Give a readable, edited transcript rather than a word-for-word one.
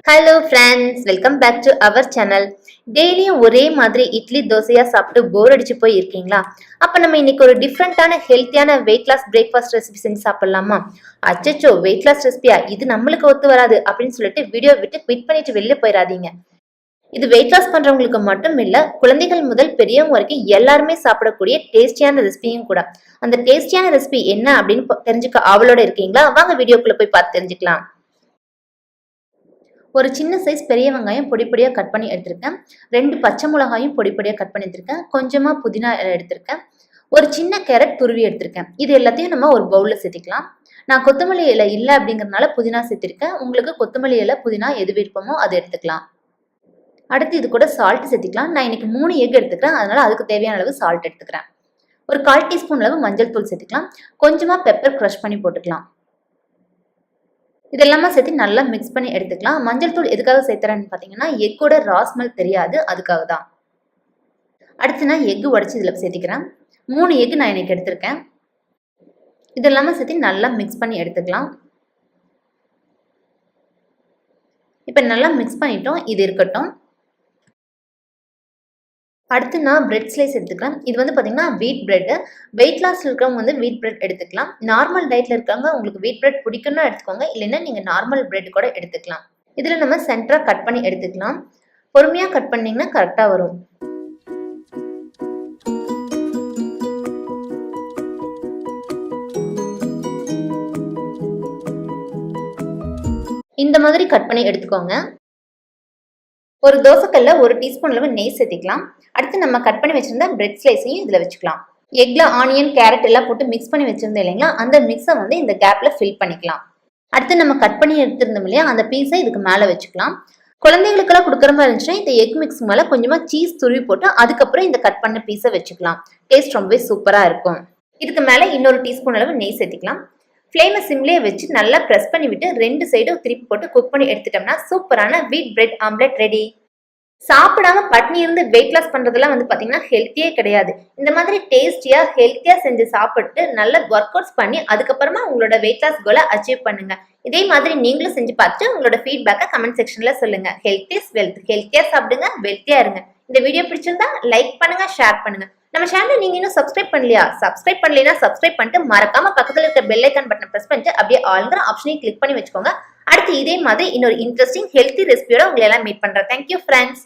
Hello friends, welcome back to our channel. டெய்லியும் ஒரே மாதிரி இட்லி தோசையா சாப்பிட்டு போர் அடிச்சு போய் இருக்கீங்களா? அப்ப நம்ம இன்னைக்கு ஒரு டிஃப்ரெண்டான ஹெல்த்தியான வெயிட் லாஸ் பிரேக்ஃபாஸ்ட் ரெசிபி செஞ்சு சாப்பிடலாமா? அச்சச்சோ, வெயிட் லாஸ் ரெசிபியா, இது நம்மளுக்கு ஒத்து வராது அப்படின்னு சொல்லிட்டு வீடியோ விட்டு குவிட் பண்ணிட்டு வெளில போயிடாதீங்க. இது வெயிட் லாஸ் பண்றவங்களுக்கு மட்டும் இல்ல, குழந்தைகள் முதல் பெரியவங்க வரைக்கும் எல்லாருமே சாப்பிடக்கூடிய டேஸ்டியான ரெசிபியும் கூட. அந்த டேஸ்டியான ரெசிபி என்ன அப்படின்னு தெரிஞ்சுக்க ஆவலோட இருக்கீங்களா? வாங்க வீடியோக்குள்ள போய் பார்த்து தெரிஞ்சுக்கலாம். ஒரு சின்ன சைஸ் பெரிய வெங்காயம் பொடி பொடியாக கட் பண்ணி எடுத்திருக்கேன். 2 பச்சை மிளகாயும் பொடி பொடியாக கட் பண்ணி எடுத்திருக்கேன். கொஞ்சமாக புதினா எடுத்திருக்கேன். ஒரு சின்ன கேரட் துருவி எடுத்திருக்கேன். இது எல்லாத்தையும் நம்ம ஒரு பவுலில் சேர்த்திக்கலாம். நான் கொத்தமல்லி இலை இல்லை அப்படிங்கிறதுனால புதினா சேர்த்திருக்கேன். உங்களுக்கு கொத்தமல்லி இலை புதினா எது விருப்பமோ அதை எடுத்துக்கலாம். அடுத்து இது கூட சால்ட் சேர்த்திக்கலாம். நான் இன்னைக்கு 3 எக் எடுத்துக்கிறேன், அதனால அதுக்கு தேவையான அளவு சால்ட் எடுத்துக்கிறேன். ஒரு 1/4 டீஸ்பூன் அளவு மஞ்சள் தூள் சேர்த்துக்கலாம். கொஞ்சமாக பெப்பர் க்ரஷ் பண்ணி போட்டுக்கலாம். இதெல்லாமே சேர்த்து நல்லா மிக்ஸ் பண்ணி எடுத்துக்கலாம். மஞ்சள் தூள் எதுக்காக சேர்த்துறேன்னு பார்த்தீங்கன்னா, எக்கோட ரா ஸ்மெல் தெரியாது, அதுக்காக தான். அடுத்து நான் எக்கு உடச்சி இதில் சேர்த்திக்கிறேன். 3 எக்கு நான் இன்னைக்கு எடுத்திருக்கேன். இதெல்லாமே சேர்த்து நல்லா மிக்ஸ் பண்ணி எடுத்துக்கலாம். இப்போ நல்லா மிக்ஸ் பண்ணிட்டோம், இது இருக்கட்டும். அடுத்து நான் பிரெட் ஸ்லைஸ் எடுத்துக்கலாம். இது வந்து பார்த்தீங்கன்னா வீட் பிரெட். வெயிட் லாஸ் இருக்கிறவங்க வந்து வீட் பிரெட் எடுத்துக்கலாம். நார்மல் டயட்டில் இருக்கிறவங்க உங்களுக்கு வீட் பிரெட் பிடிக்குன்னா எடுத்துக்கோங்க, இல்லைன்னா நீங்கள் நார்மல் பிரெட் கூட எடுத்துக்கலாம். இதில் நம்ம சென்டராக கட் பண்ணி எடுத்துக்கலாம். பொறுமையாக கட் பண்ணிங்கன்னா கரெக்டாக வரும். இந்த மாதிரி கட் பண்ணி எடுத்துக்கோங்க. ஒரு தோசைக்கல்ல 1 டீஸ்பூன் அளவு நெய் சேர்த்திக்கலாம். அடுத்து நம்ம கட் பண்ணி வச்சிருந்த பிரெட் ஸ்லைஸையும் இதில் வச்சுக்கலாம். எக்ல ஆனியன் கேரட் எல்லாம் போட்டு மிக்ஸ் பண்ணி வச்சிருந்தோம் இல்லைங்களா, அந்த மிக்ஸை வந்து இந்த கேப்ல ஃபில் பண்ணிக்கலாம். அடுத்து நம்ம கட் பண்ணி எடுத்திருந்தோம் இல்லையா, அந்த பீஸை இதுக்கு மேலே வச்சுக்கலாம். குழந்தைகளுக்கெல்லாம் கொடுக்குற மாதிரி இருந்துச்சுன்னா இந்த எக் மிக்ஸ் மேலே கொஞ்சமாக சீஸ் துருவி போட்டு அதுக்கப்புறம் இந்த கட் பண்ண பீஸை வச்சுக்கலாம். டேஸ்ட் ரொம்பவே சூப்பராக இருக்கும். இதுக்கு மேலே இன்னொரு டீஸ்பூன் அளவு நெய் சேர்த்திக்கலாம். ஃப்ளேமை சிம்லேயே வச்சு நல்லா ப்ரெஸ் பண்ணி விட்டு 2 சைடும் திருப்பி போட்டு குக் பண்ணி எடுத்துட்டோம்னா சூப்பரான வீட் பிரெட் ஆம்லெட் ரெடி. சாப்பிடாம பட்னி இருந்து வெயிட் லாஸ் பண்றதெல்லாம் வந்து பாத்தீங்கன்னா ஹெல்த்தியே கிடையாது. இந்த மாதிரி டேஸ்டியா ஹெல்த்தியா செஞ்சு சாப்பிட்டு நல்ல ஒர்க் அவுட்ஸ் பண்ணி அதுக்கப்புறமா உங்களோட வெயிட் லாஸ் கோலை அச்சீவ் பண்ணுங்க. இதே மாதிரி நீங்களும் செஞ்சு பார்த்துட்டு உங்களோட ஃபீட்பேக்கை கமெண்ட் செக்ஷன்ல சொல்லுங்க. Health is wealth. ஹெல்த்தியா சாப்பிடுங்க, வெல்த்தியா இருங்க. இந்த வீடியோ பிடிச்சிருந்தா லைக் பண்ணுங்க, ஷேர் பண்ணுங்க. நம்ம சேனலை நீங்க இன்னும் சப்ஸ்கிரைப் பண்ணலையா? சப்ஸ்கிரைப் பண்ணலைன்னா சப்ஸ்கிரைப் பண்ணிட்டு மறக்காம பக்கத்துல இருக்க பெல் ஐக்கான் பட்டனை பிரஸ் பண்ணிட்டு அப்படியே ஆல்ங்கிற ஆப்ஷனையும் கிளிக் பண்ணி வச்சுக்கோங்க. அடுத்து இதே மாதிரி இன்னொரு இன்ட்ரெஸ்டிங் ஹெல்த்தி ரெசிபியோட உங்களை எல்லாம் மீட் பண்றேன். Thank you friends.